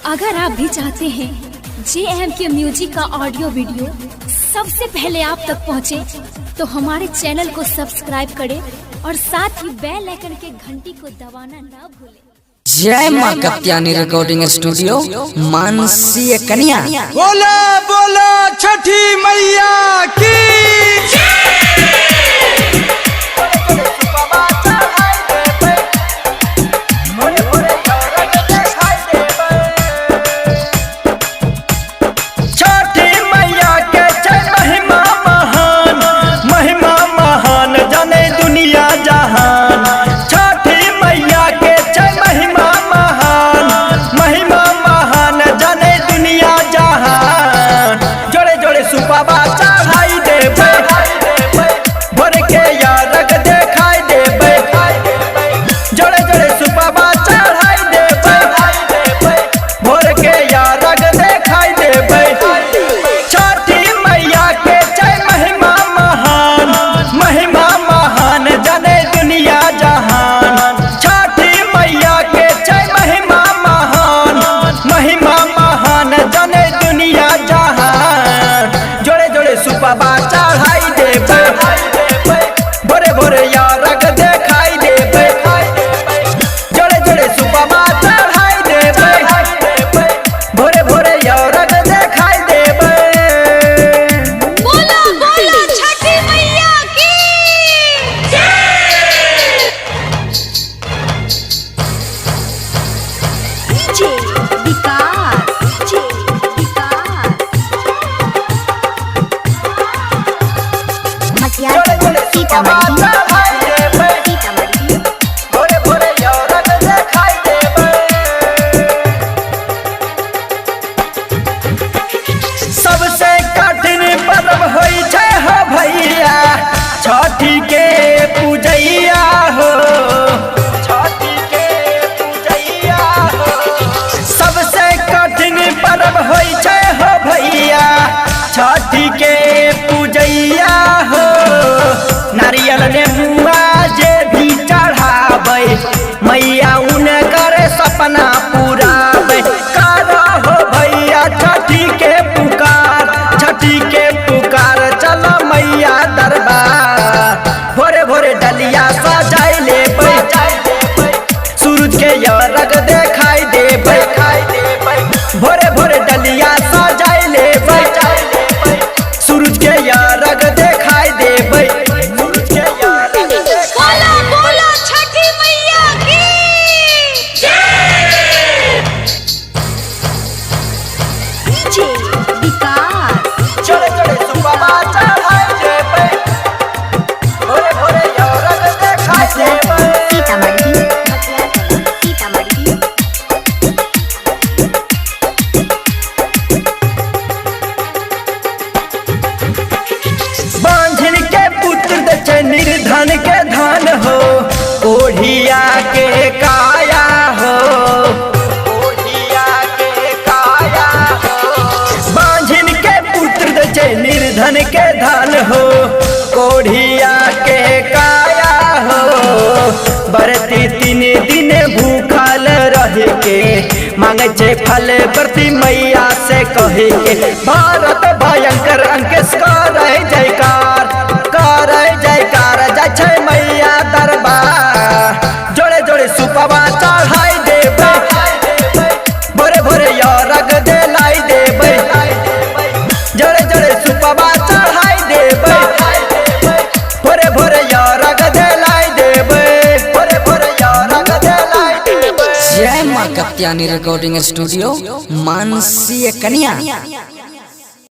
अगर आप भी चाहते हैं JMK म्यूजिक का ऑडियो वीडियो सबसे पहले आप तक पहुंचे, तो हमारे चैनल को सब्सक्राइब करें और साथ ही बेल आइकन के घंटी को दबाना ना भूलें। जय माँ कप्तानी रिकॉर्डिंग स्टूडियो मानसी कन्या। बोला बोला छठी मैया की सबसे कठिन पर्व होई छै हो भैया छठी के पूजैया हो, छठी के पूजैया हो। सबसे कठिन पर्व होई छै हो भैया छठी के पूजैया हो। नारियल नेबुआ जे भी चढ़ावे मैया उनकर सपना पुरावे। करो हो भैया छठी के पुकार, छठी के पुकार चलो मैया दरबार। भोरे भोरे डलिया सजाई लेबै, सूरज के अर्घ देखाई देबै। भोरे भोरे डलिया सजाई लेबै, सूरज के अर्घ देखाई देबै। निर्धन के धन हो ओढ़िया के काया हो, ओढ़िया के काया हो। बांझिन के पुत्र दे निर्धन के धन हो ओढ़िया के काया हो। बरती 3 दिन भूखल रह के मांगे छे फल प्रति मैया से कहे के। भारत भयंकर अंकेश करे जयकार, करे जयकार जय छै मैया दरबार। जोड़े जोड़े सुपवा चढ़ाई देबै, भोरे भोरे अर्घ देलाई देबै। जोड़े जोड़े सुपवा चढ़ाई देबै, भोरे भोरे अर्घ देलाई देबै। भोरे भोरे अर्घ देलाई देबै। जय माँ कप्तानी रिकॉर्डिंग स्टूडियो मानसी कन्या।